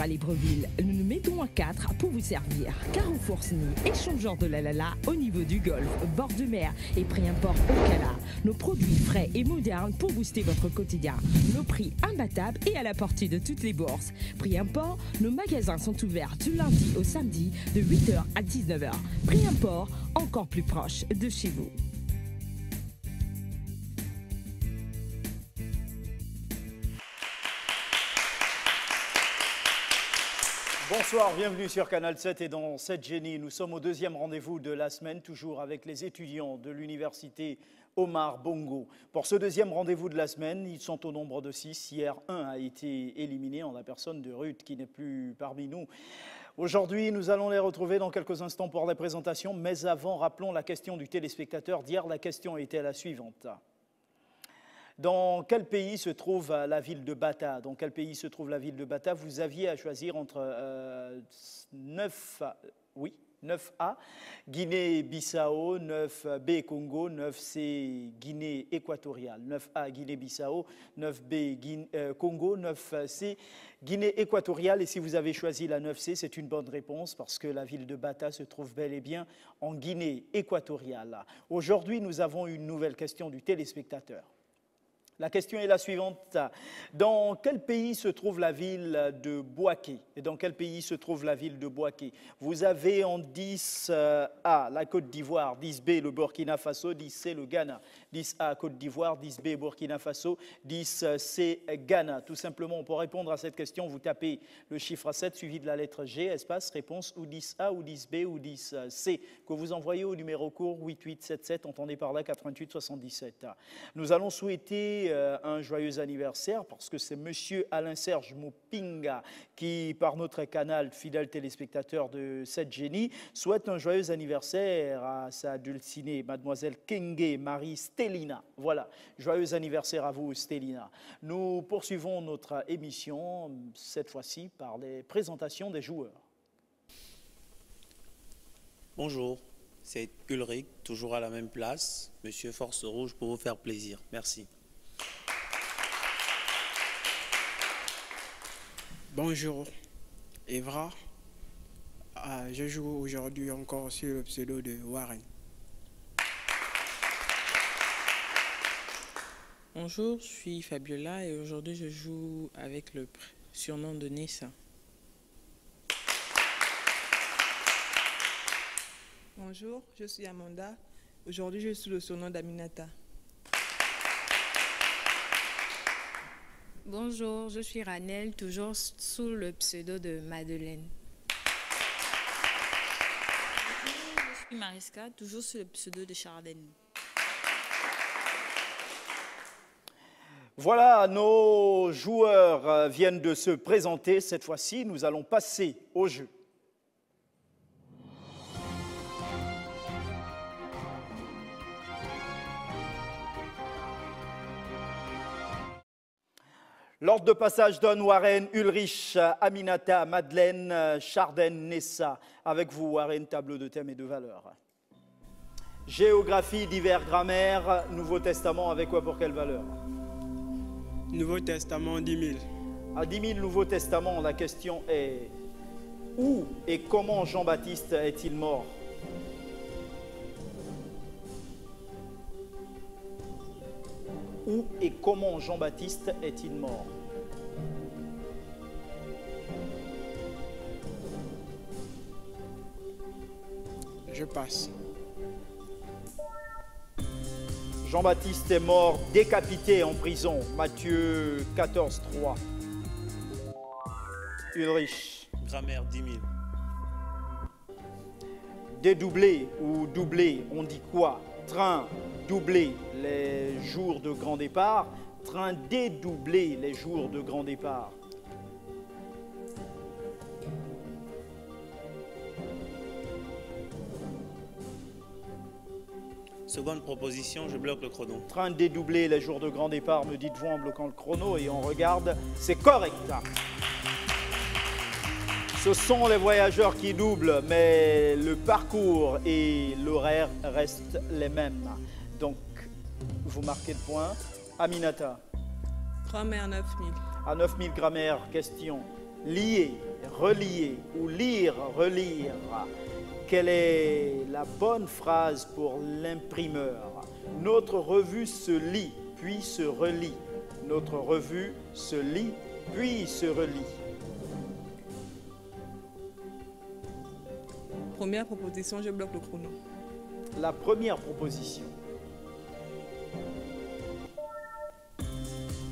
à Libreville. Nous nous mettons à 4 pour vous servir. Carrefour Sny, échangeur de la au niveau du golfe, bord de mer et prix import au Cala. Nos produits frais et modernes pour booster votre quotidien. Nos prix imbattables et à la portée de toutes les bourses. Prix import, nos magasins sont ouverts du lundi au samedi de 8h à 19h. Prix import, encore plus proche de chez vous. Bonsoir, bienvenue sur Canal 7 et dans 7 Génie. Nous sommes au deuxième rendez-vous de la semaine, toujours avec les étudiants de l'université Omar Bongo. Pour ce deuxième rendez-vous de la semaine, ils sont au nombre de 6. Hier, un a été éliminé en la personne de Ruth qui n'est plus parmi nous. Aujourd'hui, nous allons les retrouver dans quelques instants pour la présentation. Mais avant, rappelons la question du téléspectateur d'hier. La question était la suivante. Dans quel pays se trouve la ville de Bata? Dans quel pays se trouve la ville de Bata? Vous aviez à choisir entre 9A, Guinée-Bissau, 9B, Congo, 9C, Guinée équatoriale. 9A, Guinée-Bissau, 9B, Congo, 9C, Guinée équatoriale. Et si vous avez choisi la 9C, c'est une bonne réponse parce que la ville de Bata se trouve bel et bien en Guinée équatoriale. Aujourd'hui, nous avons une nouvelle question du téléspectateur. La question est la suivante. Dans quel pays se trouve la ville de Bouaké? Et dans quel pays se trouve la ville de Bouaké? Vous avez en 10A la Côte d'Ivoire, 10B le Burkina Faso, 10C le Ghana. 10A Côte d'Ivoire, 10B Burkina Faso, 10C Ghana. Tout simplement, pour répondre à cette question, vous tapez le chiffre 7 suivi de la lettre G, espace, réponse ou 10A ou 10B ou 10C que vous envoyez au numéro court 8877, entendez par là 88 77. Nous allons souhaiter un joyeux anniversaire parce que c'est monsieur Alain-Serge Moupinga qui, par notre canal fidèle téléspectateur de 7 Génie, souhaite un joyeux anniversaire à sa dulcinée, mademoiselle Kenge Marie Stélina. Voilà, joyeux anniversaire à vous Stélina. Nous poursuivons notre émission, cette fois-ci par les présentations des joueurs. Bonjour, c'est Ulrich, toujours à la même place. Monsieur Force Rouge pour vous faire plaisir. Merci. Bonjour, Evra. Je joue aujourd'hui encore sur le pseudo de Warren. Bonjour, je suis Fabiola et aujourd'hui je joue avec le surnom de Nessa. Bonjour, je suis Amanda. Aujourd'hui je suis le surnom d'Aminata. Bonjour, je suis Ranel, toujours sous le pseudo de Madeleine. Bonjour, je suis Mariska, toujours sous le pseudo de Chardenne. Voilà, nos joueurs viennent de se présenter. Cette fois-ci, nous allons passer au jeu. L'ordre de passage donne Warren, Ulrich, Aminata, Madeleine, Chardenne, Nessa. Avec vous, Warren, tableau de thème et de valeur. Géographie, divers, grammaire, Nouveau Testament, avec quoi pour quelle valeur? Nouveau Testament, 10 000. À 10 000 Nouveau Testament, la question est où et comment Jean-Baptiste est-il mort? Où et comment Jean-Baptiste est-il mort? Je passe. Jean-Baptiste est mort décapité en prison. Matthieu 14, 3. Ulrich. Grammaire 10 000. Dédoublé ou doublé, on dit quoi? Train doublé, les jours de grand départ. Train dédoublé, les jours de grand départ. Seconde proposition, je bloque le chrono. Train dédoublé, les jours de grand départ, me dites-vous en bloquant le chrono et on regarde. C'est correct. Ce sont les voyageurs qui doublent, mais le parcours et l'horaire restent les mêmes. Donc, vous marquez le point. Aminata. Grammaire 9000. À 9000 grammaire, question. lier, relier ou lire, relire. Quelle est la bonne phrase pour l'imprimeur? Notre revue se lit, puis se relit. Notre revue se lit, puis se relit. Première proposition, je bloque le chrono. La première proposition.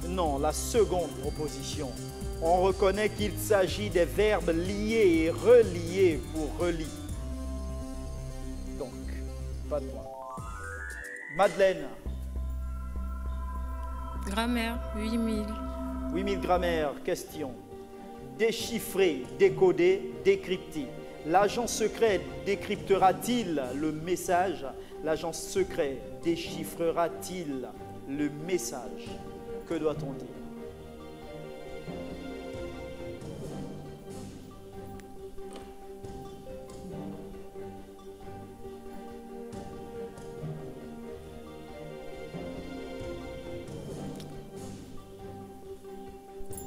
Non, la seconde proposition. On reconnaît qu'il s'agit des verbes liés et reliés pour relis. Donc, pas de point. Madeleine. Grammaire, 8000. 8000 grammaires, question. Déchiffrer, décoder, décrypter. L'agent secret décryptera-t-il le message? L'agent secret déchiffrera-t-il le message? Que doit-on dire?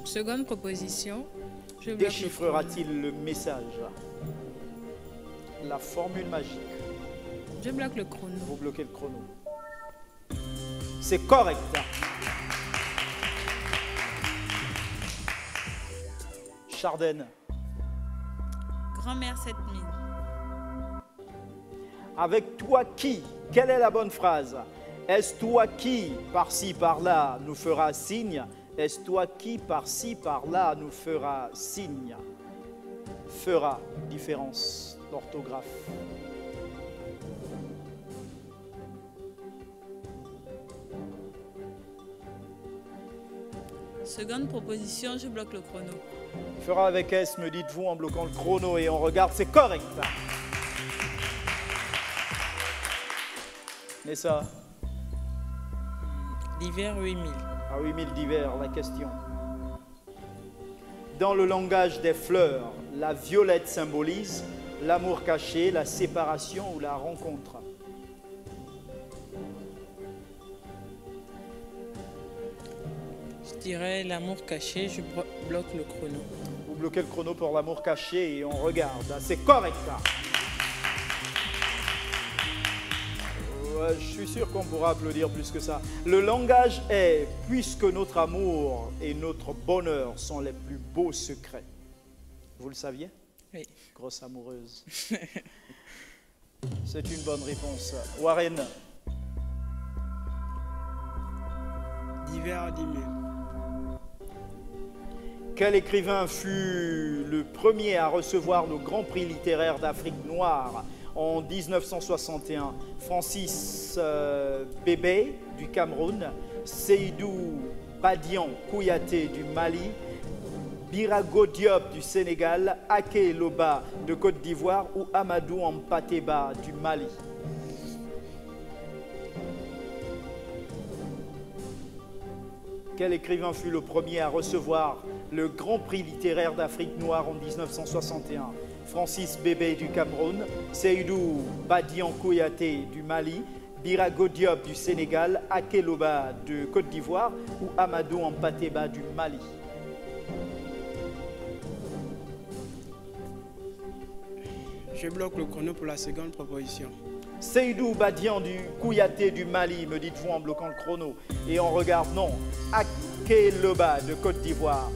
Seconde proposition. Je bloque le Déchiffrera-t-il le message? La formule magique. chrono. Je bloque le chrono. Vous bloquez le chrono. C'est correct. Chardenne. Grand-mère 7000. Avec toi qui? Quelle est la bonne phrase? Est-ce toi qui, par-ci, par-là, nous fera signe? Est-ce toi qui, par-ci, par-là, nous fera signe? Fera, différence d'orthographe. Seconde proposition, je bloque le chrono. Fera avec S, me dites-vous, en bloquant le chrono et on regarde, c'est correct. Nessa, L'hiver 8000. à 8000 divers, la question. Dans le langage des fleurs, la violette symbolise l'amour caché, la séparation ou la rencontre. Je dirais l'amour caché, je bloque le chrono. Vous bloquez le chrono pour l'amour caché et on regarde. C'est correct. Ouais, je suis sûr qu'on pourra applaudir plus que ça. Le langage est, puisque notre amour et notre bonheur sont les plus beaux secrets. Vous le saviez? Oui. Grosse amoureuse. C'est une bonne réponse. Warren, Divers 10 000. quel écrivain fut le premier à recevoir le Grand Prix littéraire d'Afrique noire en 1961? Francis Bébé du Cameroun, Seydou Badian Kouyaté du Mali, Birago Diop du Sénégal, Ake Loba de Côte d'Ivoire ou Amadou Ampateba du Mali. Quel écrivain fut le premier à recevoir le Grand Prix littéraire d'Afrique noire en 1961? Francis Bébé du Cameroun, Seydou Badian Kouyaté du Mali, Birago Diop du Sénégal, Ake Loba de Côte d'Ivoire ou Amadou Ampateba du Mali. Je bloque le chrono pour la seconde proposition. Seydou Badian du Kouyaté du Mali, me dites-vous en bloquant le chrono. Et on regarde, non, Akeloba de Côte d'Ivoire.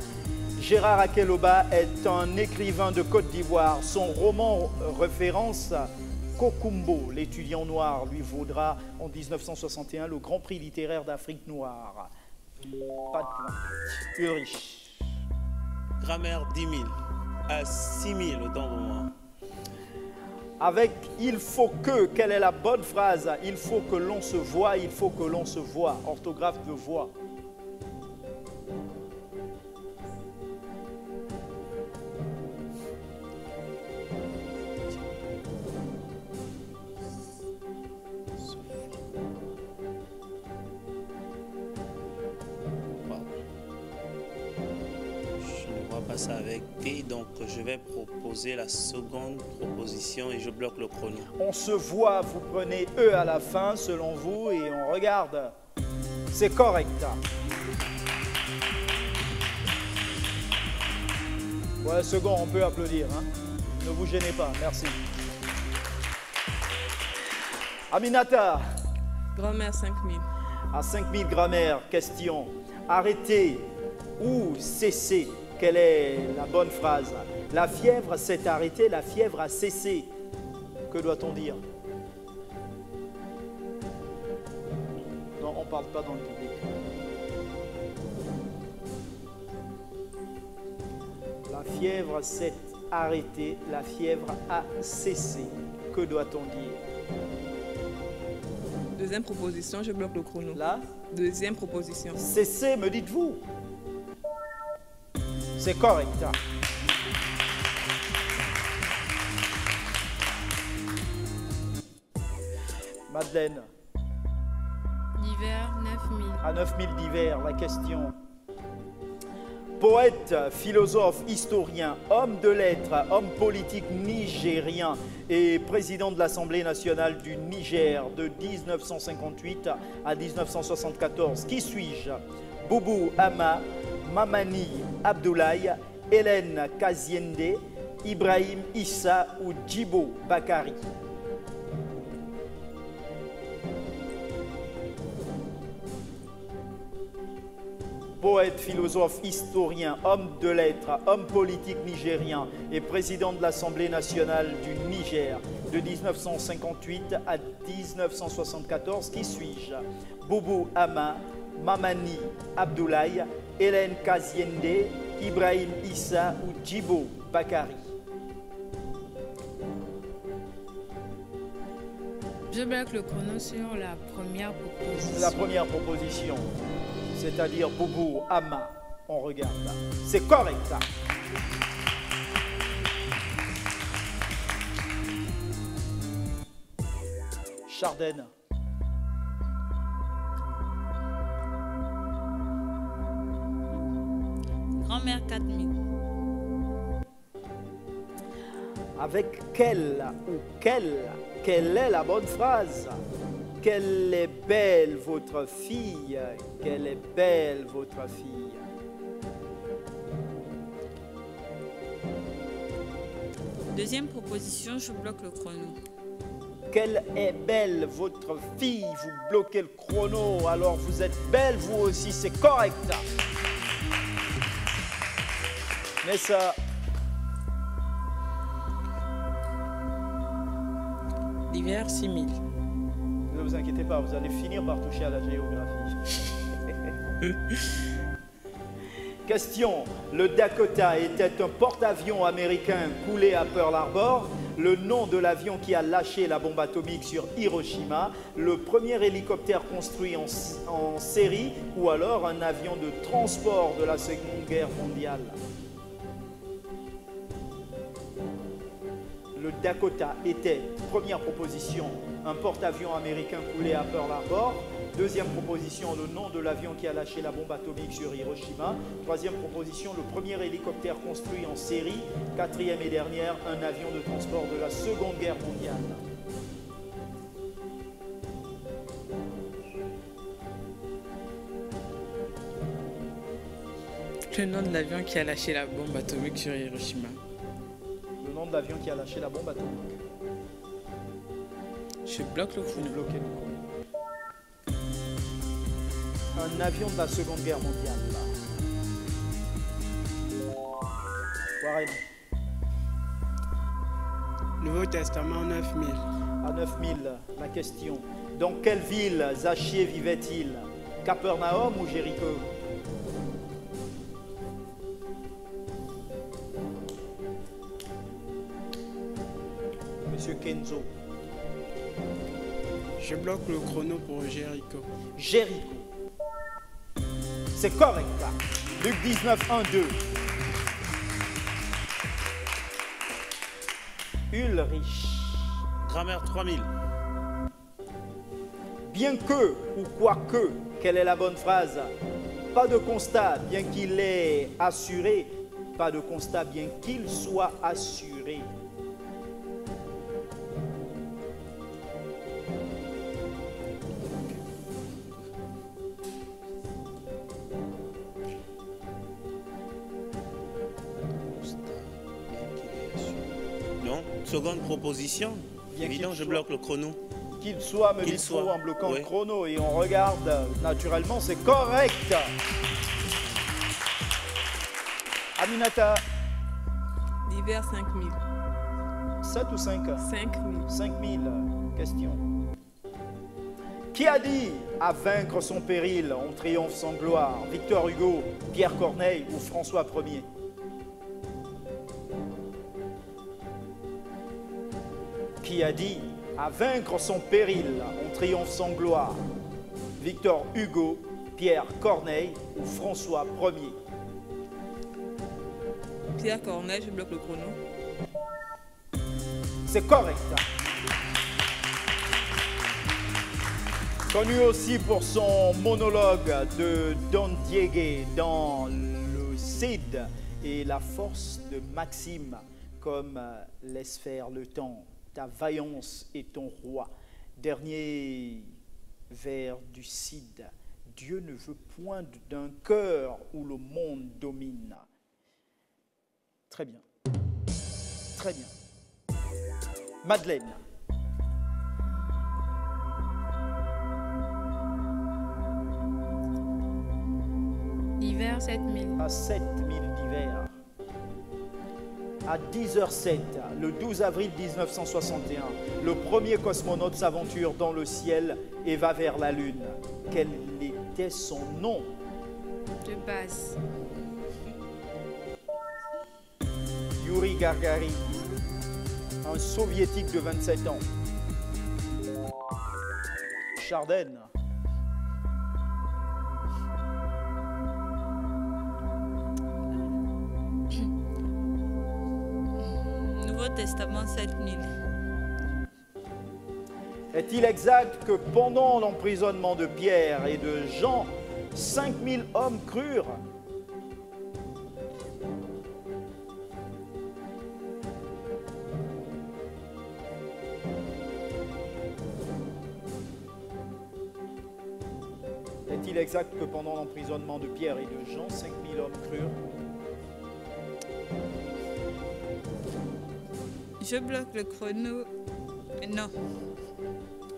Gérard Akeloba est un écrivain de Côte d'Ivoire. Son roman référence Kokumbo, l'étudiant noir, lui vaudra en 1961 le Grand Prix littéraire d'Afrique noire. Pas de point. Ulrich. Grammaire 10 000. À 6 000, autant pour moi. Avec « il faut que », quelle est la bonne phrase? Il faut que l'on se voie, il faut que l'on se voie. Orthographe de voix. Je ne vois pas ça avec T, donc je vais proposer la seconde proposition et je bloque le chrono. On se voit, vous prenez « e » à la fin, selon vous, et on regarde. C'est correct. Ouais, second, on peut applaudir. Hein. Ne vous gênez pas, merci. Aminata. Grammaire 5000. À 5000 grammaire, question. Arrêter ou cesser. Quelle est la bonne phrase? La fièvre s'est arrêtée, la fièvre a cessé. Que doit-on dire? Non, on ne parle pas dans le public. La fièvre s'est arrêtée, la fièvre a cessé. Que doit-on dire? Deuxième proposition, je bloque le chrono. Là? Deuxième proposition. Cessez, me dites-vous? C'est correct. Hein? Madeleine. L'hiver 9000. À 9000 d'hiver, la question. Poète, philosophe, historien, homme de lettres, homme politique nigérien et président de l'Assemblée nationale du Niger de 1958 à 1974. Qui suis-je? Boubou Hama, Mamani Abdoulaye, Hélène Kaziende, Ibrahim Issa ou Djibo Bakari? Poète, philosophe, historien, homme de lettres, homme politique nigérien et président de l'Assemblée nationale du Niger de 1958 à 1974. Qui suis-je? Boubou Hama, Mamani Abdoulaye, Hélène Kaziende, Ibrahim Issa ou Djibo Bakari? Je bloque le chrono sur la première proposition. La première proposition, c'est-à-dire Boubou Hama. On regarde. C'est correct. Chardenne. Grand-mère 4000. Avec quelle ou quelle est la bonne phrase? Quelle est belle votre fille? Quelle est belle votre fille? Deuxième proposition, je bloque le chrono. Quelle est belle votre fille? Vous bloquez le chrono, alors vous êtes belle vous aussi, c'est correct. Mais ça... L'hiver 6000. Ne vous inquiétez pas, vous allez finir par toucher à la géographie. Question. Le Dakota était un porte-avions américain coulé à Pearl Harbor. Le nom de l'avion qui a lâché la bombe atomique sur Hiroshima. Le premier hélicoptère construit en série ou alors un avion de transport de la Seconde Guerre mondiale. Le Dakota était, première proposition, un porte-avions américain coulé à Pearl Harbor. Deuxième proposition, le nom de l'avion qui a lâché la bombe atomique sur Hiroshima. Troisième proposition, le premier hélicoptère construit en série. Quatrième et dernière, un avion de transport de la Seconde Guerre mondiale. Le nom de l'avion qui a lâché la bombe atomique sur Hiroshima. Le nom de l'avion qui a lâché la bombe atomique. Je bloque le chrono. Bloqué le chrono. Un avion de la Seconde Guerre mondiale. Là. Warren. Nouveau Testament 9000. À 9000, la question. Dans quelle ville Zachier vivait-il? Capernaum ou Jéricho? Monsieur Kenzo. Je bloque le chrono pour Jéricho. Jéricho. C'est correct. Là. Luc 19, 1, 2. Ulrich. Grammaire 3000. Bien que ou quoique, quelle est la bonne phrase? Pas de constat, bien qu'il est assuré. Pas de constat, bien qu'il soit assuré. Seconde proposition. Bien Évident, qu'il je soit- bloque le chrono. Qu'il soit, me Qu'il dit-on soit, en bloquant le oui. chrono. Et on regarde, naturellement, c'est correct. Aminata, L'hiver 5000. 7 ou 5? 5000. 5000 questions. Qui a dit « À vaincre son péril, on triomphe sans gloire » Victor Hugo, Pierre Corneille ou François Ier? Qui a dit « À vaincre son péril, on triomphe sans gloire » Victor Hugo, Pierre Corneille ou François Ier? Pierre Corneille, je bloque le chrono. C'est correct. Connu aussi pour son monologue de Don Diego dans le Cid et la force de Maxime, comme laisse faire le temps, ta vaillance est ton roi. Dernier vers du Cid, Dieu ne veut point d'un cœur où le monde domine. Très bien. Très bien. Madeleine. L'hiver 7000. À 7000 d'hiver. À 10h07, le 12 avril 1961, le premier cosmonaute s'aventure dans le ciel et va vers la Lune. Quel était son nom? Je passe. Yuri Gagarin, un soviétique de 27 ans. Chardenne. Nouveau Testament 7000. Est-il exact que pendant l'emprisonnement de Pierre et de Jean, 5000 hommes crurent? Est-il exact que pendant l'emprisonnement de Pierre et de Jean, 5000 hommes crurent? Je bloque le chrono. Non.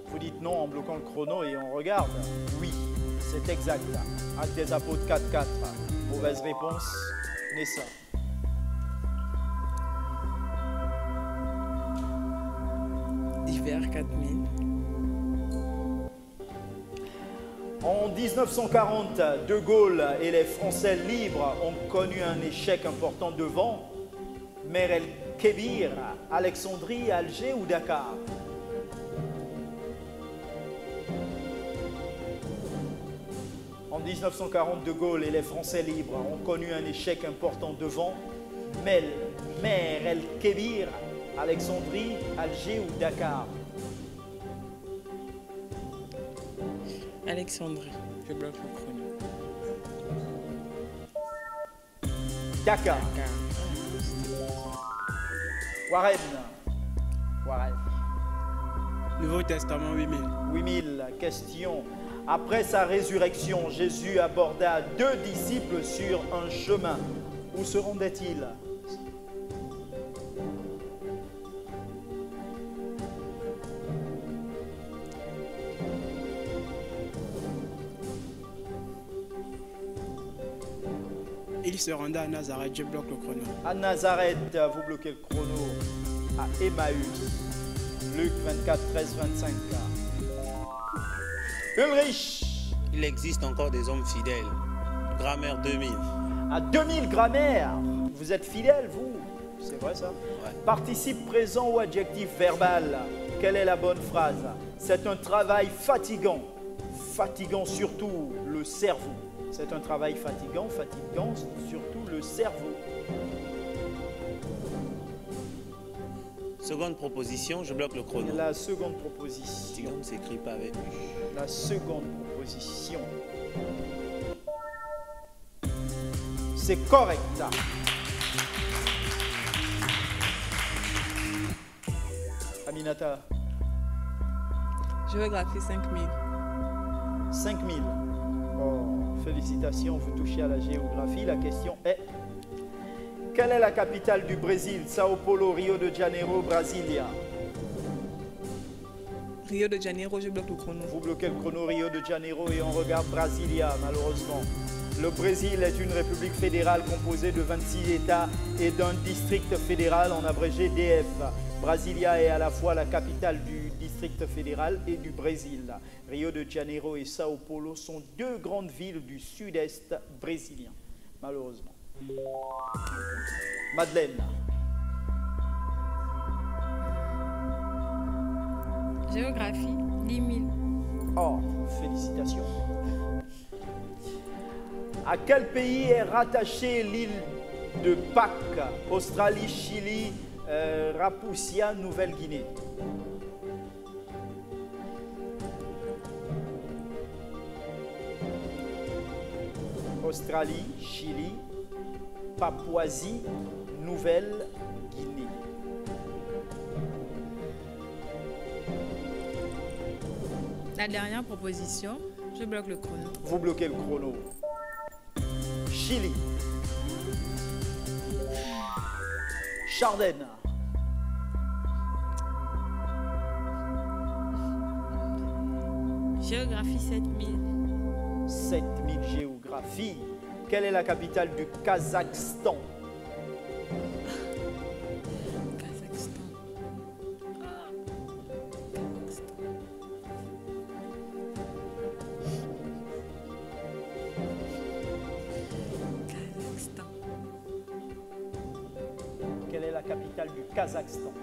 Vous dites non en bloquant le chrono et on regarde. Oui, c'est exact. Acte des Apôtres 4.4. Mauvaise réponse, Nessa. Hiver 4000. En 1940, De Gaulle et les Français libres ont connu un échec important devant Mer el Kébir, Alexandrie, Alger ou Dakar. En 1940, De Gaulle et les Français libres ont connu un échec important devant Mer el Kébir, Alexandrie, Alger ou Dakar. Alexandrie. Je bloque le chrono. Dakar. Warren. Warren. Nouveau Testament 8000. 8000 questions. Après sa résurrection, Jésus aborda 2 disciples sur un chemin. Où se rendaient-ils? Il se rendait à Nazareth, je bloque le chrono. À Nazareth, vous bloquez le chrono. À Emmaüs, Luc 24, 13, 25. Ulrich, Il existe encore des hommes fidèles. Grammaire 2000. à 2000 grammaires. Vous êtes fidèle, vous? C'est vrai ça? Ouais. Participe présent ou adjectif verbal. Quelle est la bonne phrase? C'est un travail fatigant. Fatigant surtout le cerveau. C'est un travail fatigant, fatigant surtout le cerveau. Seconde proposition, je bloque le chrono. La seconde proposition. Fatigant ne s'écrit pas avec U. La seconde proposition. C'est correct. Aminata, Géographie 5000. 5000. Oh, félicitations, vous touchez à la géographie. La question est, Quelle est la capitale du Brésil? Sao Paulo, Rio de Janeiro, Brasilia. Rio de Janeiro, je bloque le chrono. Vous bloquez le chrono Rio de Janeiro et on regarde Brasilia, malheureusement. Le Brésil est une république fédérale composée de 26 États et d'un district fédéral, en abrégé DF. Brasilia est à la fois la capitale du district fédéral et du Brésil. Rio de Janeiro et Sao Paulo sont deux grandes villes du sud-est brésilien, malheureusement. Madeleine. Géographie, 10 000. Oh, félicitations. À quel pays est rattachée l'île de Pâques? Australie, Chili, Rapoussia, Nouvelle-Guinée. Australie, Chili, Papouasie, Nouvelle-Guinée. La dernière proposition, je bloque le chrono. Vous bloquez le chrono. Chili. Chardenne. Géographie 7000. 7000 géographie. Quelle est la capitale du Kazakhstan? Kazakhstan. Kazakhstan. Quelle est la capitale du Kazakhstan?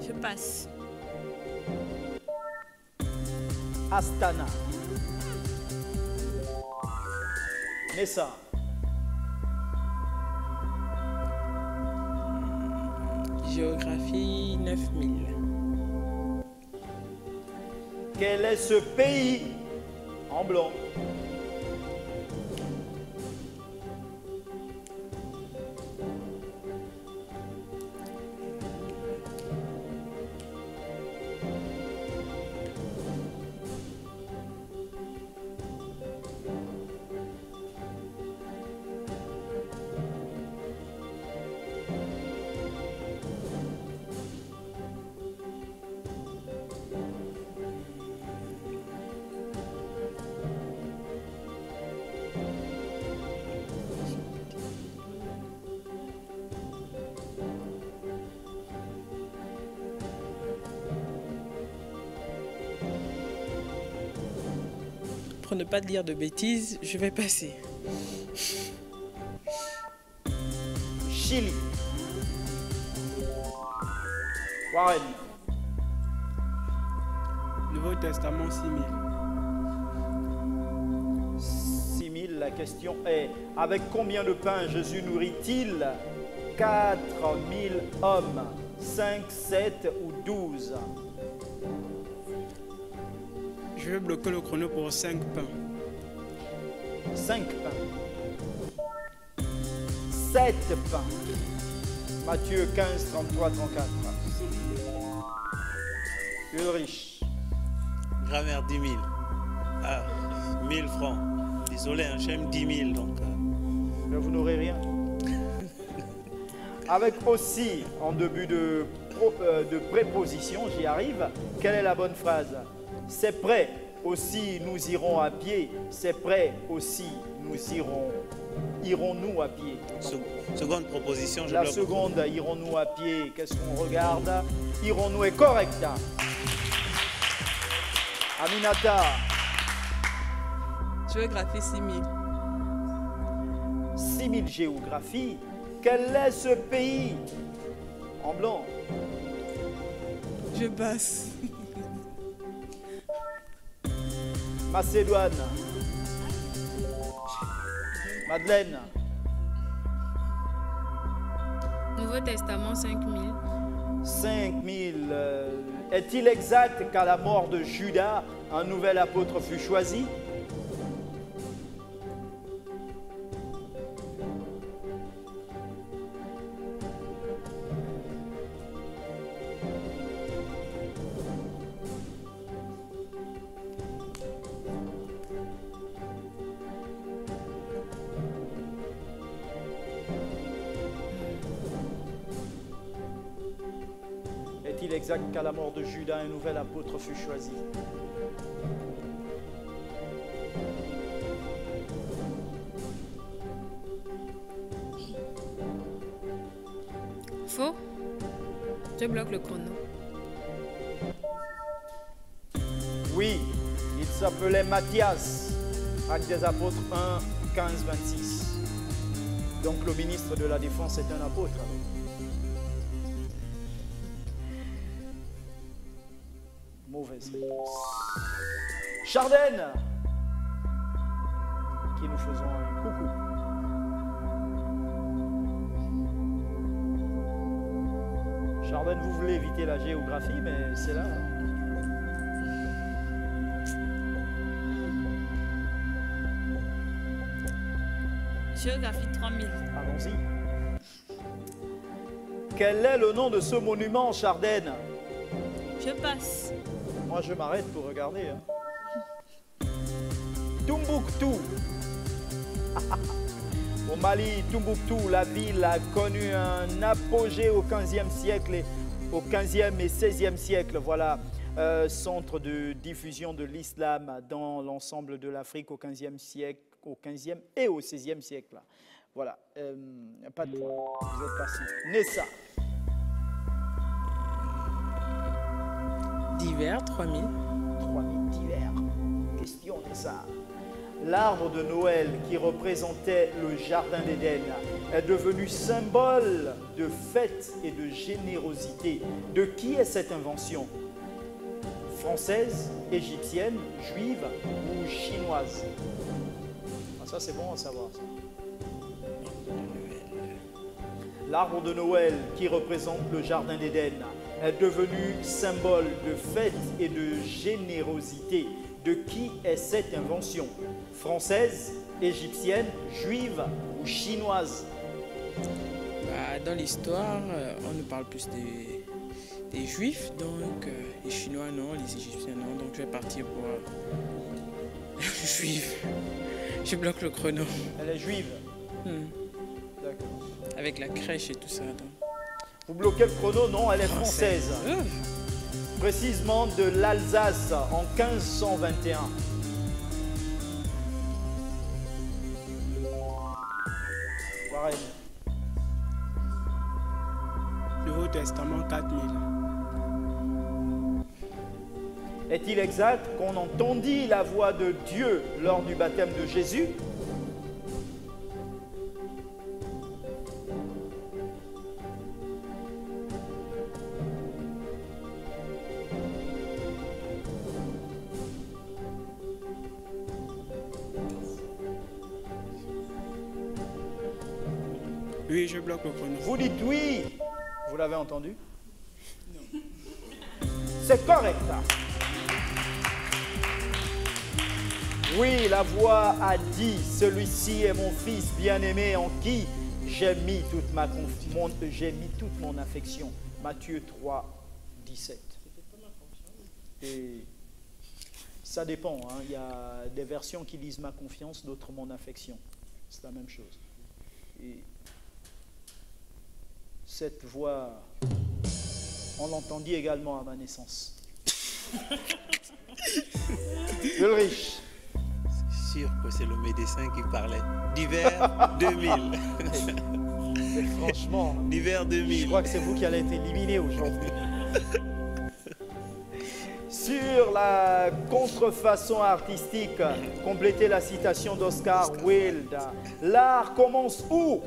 Je passe. Astana. Nessa. Géographie 9000. Quel est ce pays? En blanc. Pour ne pas dire de bêtises, je vais passer. Chili. Warren. Nouveau Testament 6000. 6000, la question est, avec combien de pains Jésus nourrit-il 4000 hommes, 5, 7 ou 12? Je vais bloquer le chrono pour 5 pains. 5 pains. 7 pains. Matthieu 15, 33, 34. Ulrich. Grammaire 10 000. Ah, 1000 francs. Désolé, hein, j'aime 10 000, donc... Mais vous n'aurez rien. Avec aussi, en début de préposition, j'y arrive, quelle est la bonne phrase? C'est prêt, aussi nous irons à pied. C'est prêt, aussi nous irons-nous à pied. Seconde proposition, je La bloque. seconde, irons-nous à pied, qu'est-ce qu'on regarde? Irons-nous est correct. Aminata. Géographie 6000. 6000 géographie. Quel est ce pays? En blanc. Je passe. Macédoine. Madeleine. Nouveau Testament 5000. 5000. Est-il exact qu'à la mort de Judas, un nouvel apôtre fut choisi? Est-il exact qu'à la mort de Judas, un nouvel apôtre fut choisi? Faux. Je bloque le chrono. Oui, il s'appelait Matthias. Actes des apôtres 1, 15, 26. Donc le ministre de la Défense est un apôtre. Mauvaise réponse. Chardenne, qui nous faisons un coucou. Chardenne, vous voulez éviter la géographie, mais c'est là. Géographie 3000. Allons-y. Quel est le nom de ce monument, Chardenne? Je passe. Moi, je m'arrête pour regarder. Hein. Tombouctou. Au Mali, Tombouctou, la ville a connu un apogée au 15e siècle et au 15e et 16e siècle. Voilà, centre de diffusion de l'islam dans l'ensemble de l'Afrique au 15e siècle, au 15e et au 16e siècle. Voilà, pas de point. Vous êtes passé. Nessa. Divers, 3000. 3000 divers. Question Nessa. L'arbre de Noël qui représentait le jardin d'Éden est devenu symbole de fête et de générosité. De qui est cette invention? Française, égyptienne, juive ou chinoise? Ah, ça c'est bon à savoir. Ça. L'arbre de Noël qui représente le jardin d'Éden est devenu symbole de fête et de générosité. De qui est cette invention? Française, égyptienne, juive ou chinoise? Dans l'histoire, on nous parle plus des juifs, donc les chinois non, les égyptiens non, donc je vais partir pour juif. Je bloque le chrono. Elle est juive. D'accord. Avec la crèche et tout ça. Donc. Vous bloquez le chrono? Non, elle est française. Précisément de l'Alsace en 1521. Warren. Nouveau Testament 4000. Est-il exact qu'on entendit la voix de Dieu lors du baptême de Jésus? Oui, je bloque le chrono. Vous dites oui. Vous l'avez entendu? Non. C'est correct. Oui, la voix a dit, celui-ci est mon fils bien-aimé en qui j'ai mis toute mon affection. Matthieu 3, 17. Et ça dépend. Hein. Il y a des versions qui disent ma confiance, d'autres mon affection. C'est la même chose. Et cette voix, on l'entendit également à ma naissance. Ulrich. C'est sûr que c'est le médecin qui parlait. D'hiver 2000. Mais franchement, d'hiver 2000. Je crois que c'est vous qui allez être éliminé aujourd'hui. Sur la contrefaçon artistique, complétez la citation d'Oscar Wilde. L'art commence où?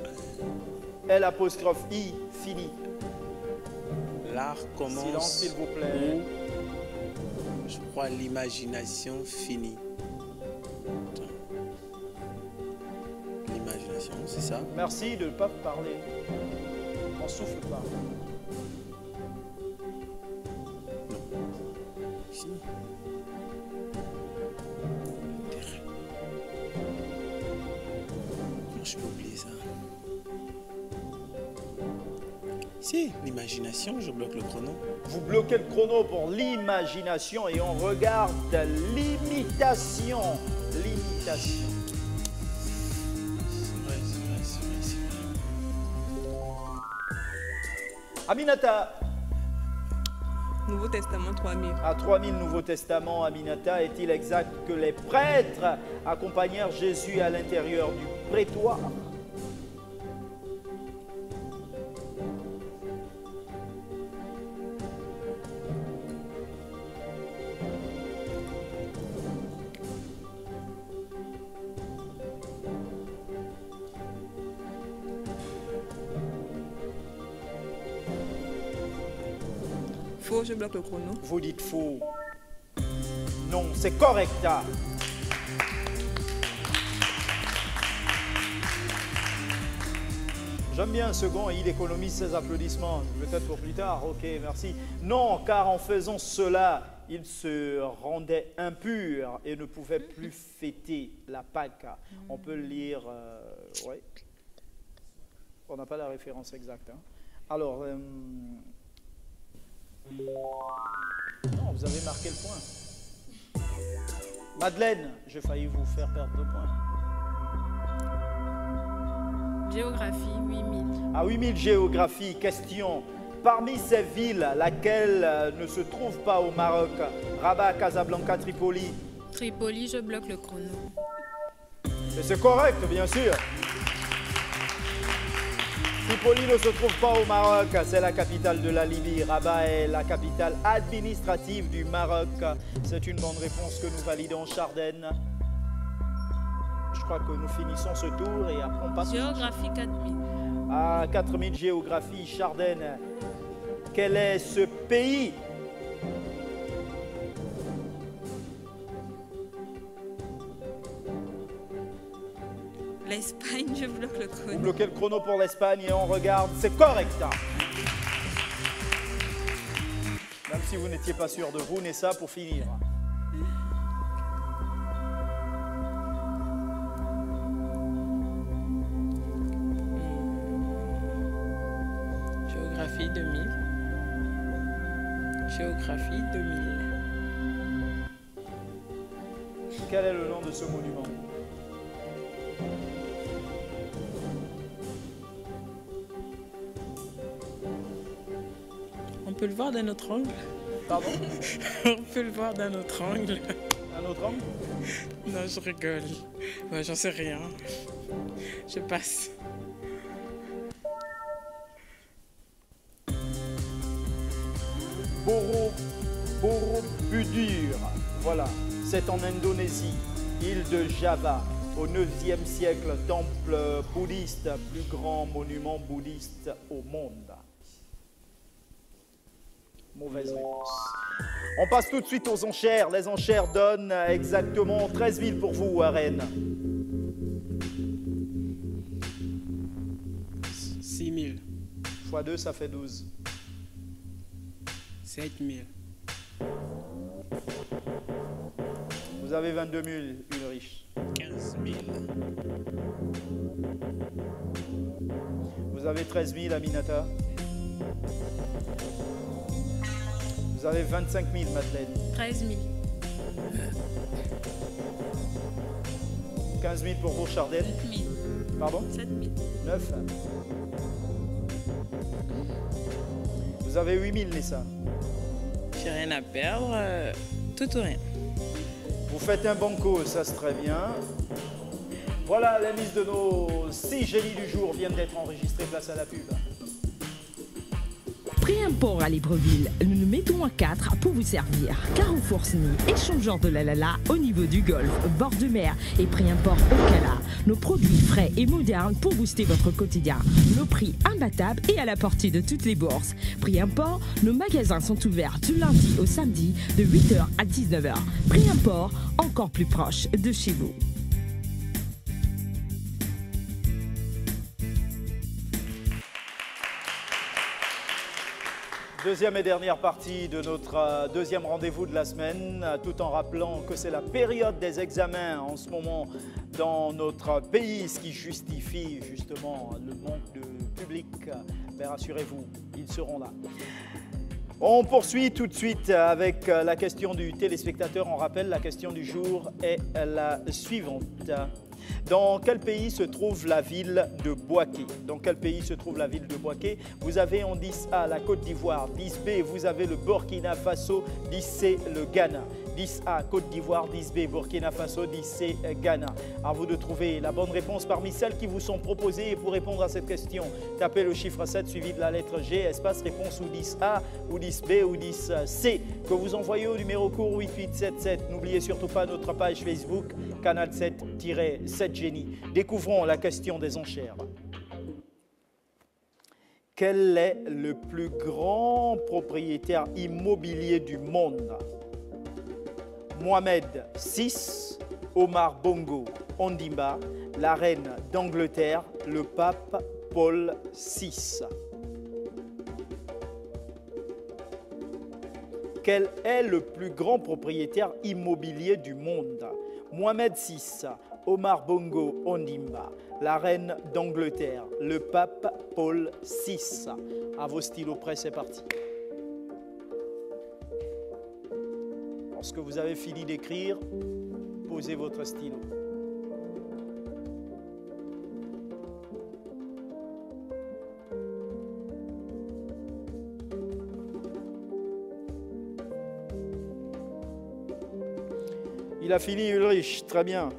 L''I fini. L'art commence. Silence, s'il vous plaît. Où, je crois l'imagination finit. L'imagination, c'est ça? Merci de ne pas parler. On souffle pas. Non. je peux oublier ça? Si, l'imagination, je bloque le chrono. Vous bloquez le chrono pour l'imagination et on regarde l'imitation. L'imitation. C'est vrai, c'est vrai, c'est vrai, c'est vrai. Aminata. Nouveau Testament 3000. À 3000 Nouveau Testament, Aminata, est-il exact que les prêtres accompagnèrent Jésus à l'intérieur du prétoire? Faux, je bloque le chrono. Vous dites faux. Non, c'est correct. J'aime bien un second et il économise ses applaudissements. Peut-être pour plus tard. Ok, merci. Non, car en faisant cela, il se rendait impur et ne pouvait plus fêter la Pâque. On peut le lire. Ouais. On n'a pas la référence exacte. Hein. Alors. Non, vous avez marqué le point. Madeleine, j'ai failli vous faire perdre 2 points. Géographie, 8000. À 8000 géographie, question. Parmi ces villes, laquelle ne se trouve pas au Maroc? Rabat, Casablanca, Tripoli. Tripoli, je bloque le chrono. Et c'est correct, bien sûr. Tripoli ne se trouve pas au Maroc, c'est la capitale de la Libye. Rabat est la capitale administrative du Maroc. C'est une bonne réponse que nous validons, Chardenne. Je crois que nous finissons ce tour et après on passe... Géographie 4000. À 4000 géographie, Chardenne. Quel est ce pays? L'Espagne, je bloque le Vous chrono. bloquez le chrono pour l'Espagne et on regarde. C'est correct. Même si vous n'étiez pas sûr de vous, Nessa, pour finir. Géographie 2000. Géographie 2000. Quel est le nom de ce monument? On peut le voir d'un autre angle. Pardon? On peut le voir d'un autre angle. Un autre angle? Non, je rigole. Ouais, j'en sais rien. Je passe. Borobudur. Voilà, c'est en Indonésie, île de Java. Au 9e siècle, temple bouddhiste, plus grand monument bouddhiste au monde. Mauvaise réponse. On passe tout de suite aux enchères. Les enchères donnent exactement 13 000 pour vous, à Rennes. 6000. Fois 2, ça fait 12. 7000. Vous avez 22 000, Ulrich. 15 000. Vous avez 13 000, Aminata. Vous avez 25 000, Madeleine. 13 000. 15 000 pour vous, Chardenne. 7 000. Pardon? 7 000. 9. Vous avez 8 000, Nessa. J'ai rien à perdre. Tout ou rien. Vous faites un banco, ça c'est très bien. Voilà, les listes de nos 6 génies du jour viennent d'être enregistrées. Place à la pub. Pré-import à Libreville, nous nous mettons à 4 pour vous servir. Carrefour Sny, échangeur de la Lala au niveau du Golfe, bord de mer et pré-import au Cala. Nos produits frais et modernes pour booster votre quotidien. Nos prix imbattables et à la portée de toutes les bourses. Pré-import, nos magasins sont ouverts du lundi au samedi de 8h à 19h. Pré-import, encore plus proche de chez vous. Deuxième et dernière partie de notre deuxième rendez-vous de la semaine, tout en rappelant que c'est la période des examens en ce moment dans notre pays, ce qui justifie justement le manque de public. Mais rassurez-vous, ils seront là. On poursuit tout de suite avec la question du téléspectateur. On rappelle, la question du jour est la suivante. Dans quel pays se trouve la ville de Bouaké? Dans quel pays se trouve la ville de Bouaké? Vous avez en 10A la Côte d'Ivoire, 10B vous avez le Burkina Faso, 10C le Ghana. 10A Côte d'Ivoire, 10B Burkina Faso, 10C Ghana. À vous de trouver la bonne réponse parmi celles qui vous sont proposées. Et pour répondre à cette question, tapez le chiffre 7 suivi de la lettre G, espace réponse ou 10A ou 10B ou 10C que vous envoyez au numéro court 8877. N'oubliez surtout pas notre page Facebook, Canal 7-7 Génie. Découvrons la question des enchères. Quel est le plus grand propriétaire immobilier du monde? Mohamed VI, Omar Bongo Ondimba, la reine d'Angleterre, le pape Paul VI. Quel est le plus grand propriétaire immobilier du monde? Mohamed VI, Omar Bongo Ondimba, la reine d'Angleterre, le pape Paul VI. À vos stylos prêts, c'est parti. Lorsque vous avez fini d'écrire, posez votre stylo. Il a fini, Ulrich, très bien.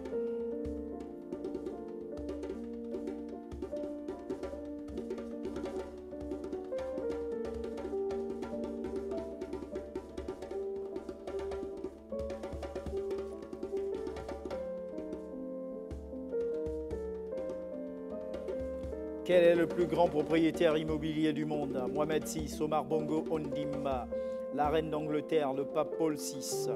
Quel est le plus grand propriétaire immobilier du monde? Mohamed VI, Omar Bongo Ondimba, la reine d'Angleterre, le pape Paul VI.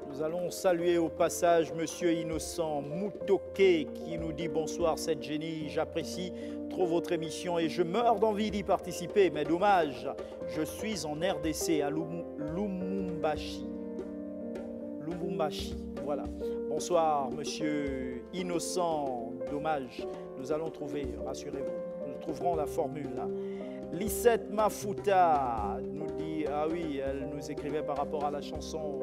Nous allons saluer au passage Monsieur Innocent Moutoké qui nous dit bonsoir, cette génie, j'apprécie trop votre émission et je meurs d'envie d'y participer, mais dommage, je suis en RDC à Lubumbashi. Voilà. Bonsoir Monsieur Innocent, dommage, nous allons trouver, rassurez-vous, nous trouverons la formule là. Lisette Mafuta nous dit, ah oui, elle nous écrivait par rapport à la chanson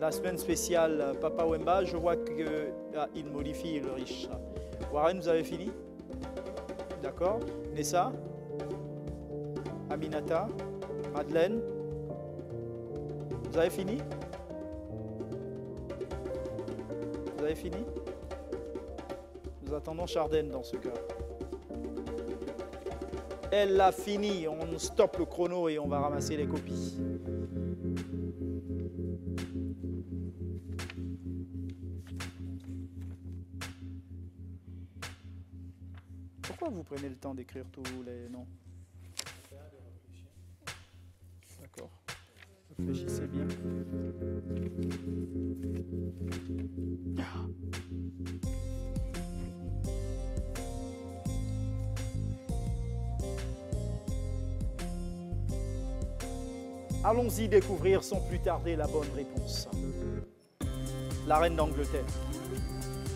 la semaine spéciale Papa Wemba, je vois qu'il modifie le riche. Warren, vous avez fini? D'accord. Nessa? Aminata? Madeleine? Vous avez fini? Vous avez fini? Nous attendons Chardenne dans ce cas. Elle a fini, on stoppe le chrono et on va ramasser les copies. Pourquoi vous prenez le temps d'écrire tous les noms? D'accord. Réfléchissez bien. Allons-y découvrir sans plus tarder la bonne réponse. La reine d'Angleterre,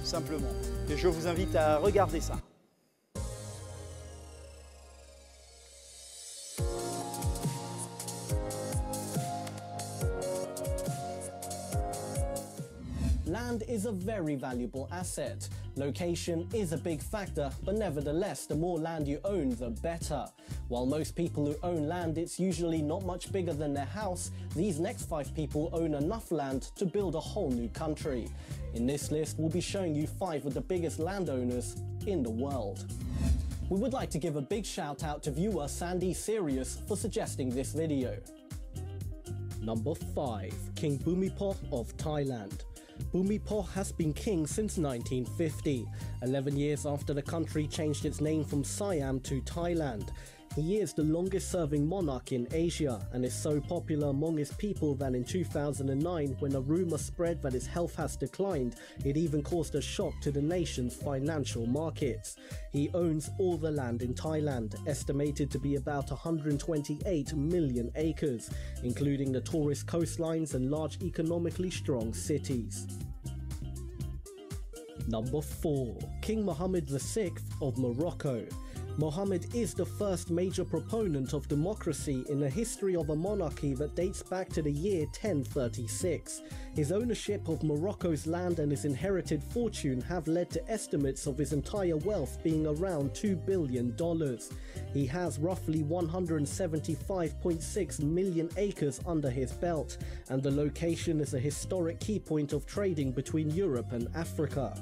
simplement. Et je vous invite à regarder ça. Land is a very valuable asset. Location is a big factor, but nevertheless, the more land you own, the better. While most people who own land, it's usually not much bigger than their house, these next 5 people own enough land to build a whole new country. In this list, we'll be showing you 5 of the biggest landowners in the world. We would like to give a big shout out to viewer Sandy Sirius for suggesting this video. Number 5. King Bhumibol of Thailand. Bhumibol has been king since 1950, 11 years after the country changed its name from Siam to Thailand. He is the longest-serving monarch in Asia and is so popular among his people that in 2009, when a rumor spread that his health has declined, it even caused a shock to the nation's financial markets. He owns all the land in Thailand, estimated to be about 128 million acres, including the tourist coastlines and large economically strong cities. Number 4. King Mohammed VI of Morocco. Mohammed is the first major proponent of democracy in the history of a monarchy that dates back to the year 1036. His ownership of Morocco's land and his inherited fortune have led to estimates of his entire wealth being around $2 billion. He has roughly 175.6 million acres under his belt, and the location is a historic key point of trading between Europe and Africa.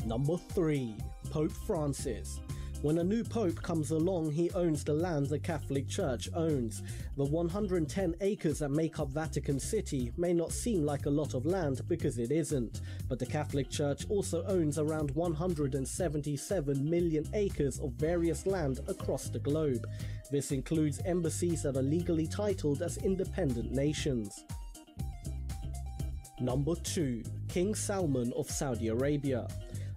Number 3. Pope Francis. When a new pope comes along, he owns the land the Catholic Church owns. The 110 acres that make up Vatican City may not seem like a lot of land because it isn't, but the Catholic Church also owns around 177 million acres of various land across the globe. This includes embassies that are legally titled as independent nations. Number 2. King Salman of Saudi Arabia.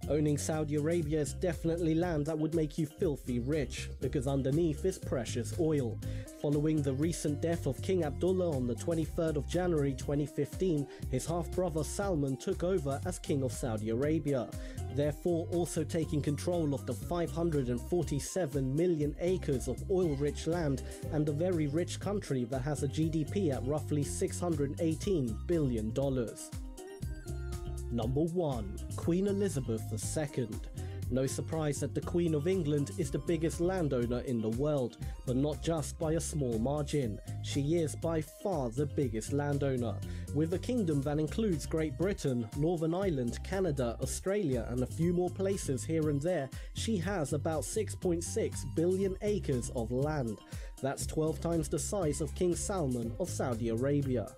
Owning Saudi Arabia is definitely land that would make you filthy rich, because underneath is precious oil. Following the recent death of King Abdullah on the 23rd of January 2015, his half-brother Salman took over as King of Saudi Arabia, therefore also taking control of the 547 million acres of oil-rich land and a very rich country that has a GDP at roughly $618 billion. Number 1. Queen Elizabeth II. No surprise that the Queen of England is the biggest landowner in the world, but not just by a small margin. She is by far the biggest landowner. With a kingdom that includes Great Britain, Northern Ireland, Canada, Australia and a few more places here and there, she has about 6.6 billion acres of land. That's 12 times the size of King Salman of Saudi Arabia.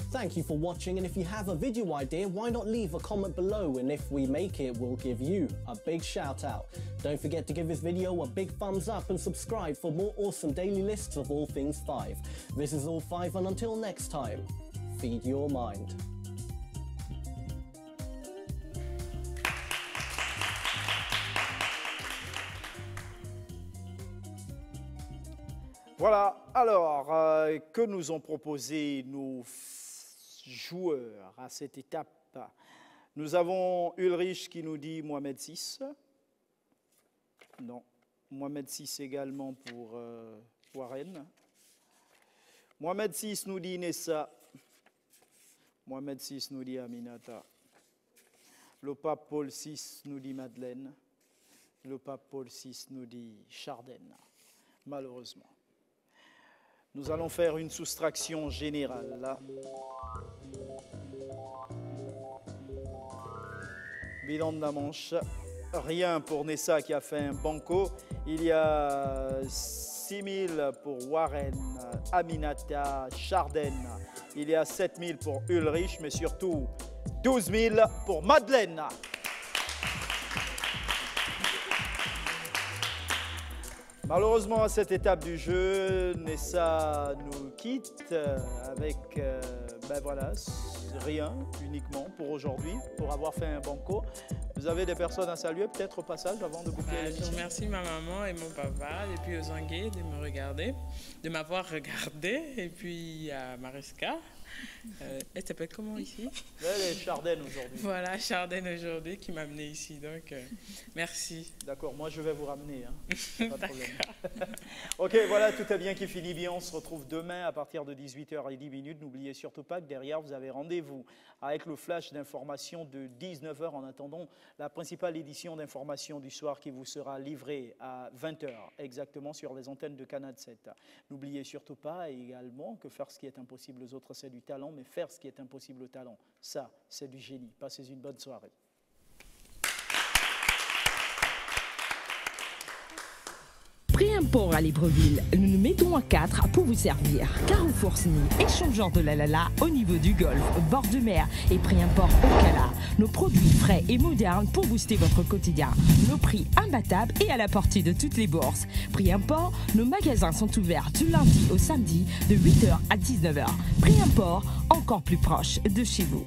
Thank you for watching, and if you have a video idea, why not leave a comment below, and if we make it, we'll give you a big shout out. Don't forget to give this video a big thumbs up and subscribe for more awesome daily lists of all things 5. This is All 5, and until next time, feed your mind. Voilà, alors, que nous ont proposé nos joueurs à cette étape? Nous avons Ulrich qui nous dit Mohamed VI. Non, Mohamed VI également pour Warren. Mohamed VI nous dit Nessa. Mohamed VI nous dit Aminata. Le pape Paul VI nous dit Madeleine. Le pape Paul VI nous dit Chardenne, malheureusement. Nous allons faire une soustraction générale là. Bilan de la manche, rien pour Nessa qui a fait un banco. Il y a 6 000 pour Warren, Aminata, Chardenne. Il y a 7 000 pour Ulrich, mais surtout 12 000 pour Madeleine. Malheureusement, à cette étape du jeu, Nessa nous quitte avec, ben voilà, rien uniquement pour aujourd'hui, pour avoir fait un banco. Vous avez des personnes à saluer, peut-être au passage, avant de boucler l'émission? Je remercie ma maman et mon papa, et puis aux Anguais de me regarder, de m'avoir regardé, et puis à Mariska. Elle s'appelle comment ici? Elle est Chardenne aujourd'hui. Voilà, Chardenne aujourd'hui qui m'a amené ici, donc merci. D'accord, moi je vais vous ramener, hein. Pas de problème. Ok, voilà, tout est bien qui finit bien. On se retrouve demain à partir de 18h10. N'oubliez surtout pas que derrière, vous avez rendez-vous avec le flash d'information de 19h. En attendant, la principale édition d'information du soir qui vous sera livrée à 20h exactement sur les antennes de Canal 7. N'oubliez surtout pas également que faire ce qui est impossible aux autres, c'est du talent, mais faire ce qui est impossible au talent, ça, c'est du génie. Passez une bonne soirée. Prix import à Libreville, nous nous mettons à 4 pour vous servir. Carrefour Sny, échangeur de la au niveau du Golfe, bord de mer et prix import au Cala. Nos produits frais et modernes pour booster votre quotidien. Nos prix imbattables et à la portée de toutes les bourses. Prix import, nos magasins sont ouverts du lundi au samedi de 8h à 19h. Prix import, encore plus proche de chez vous.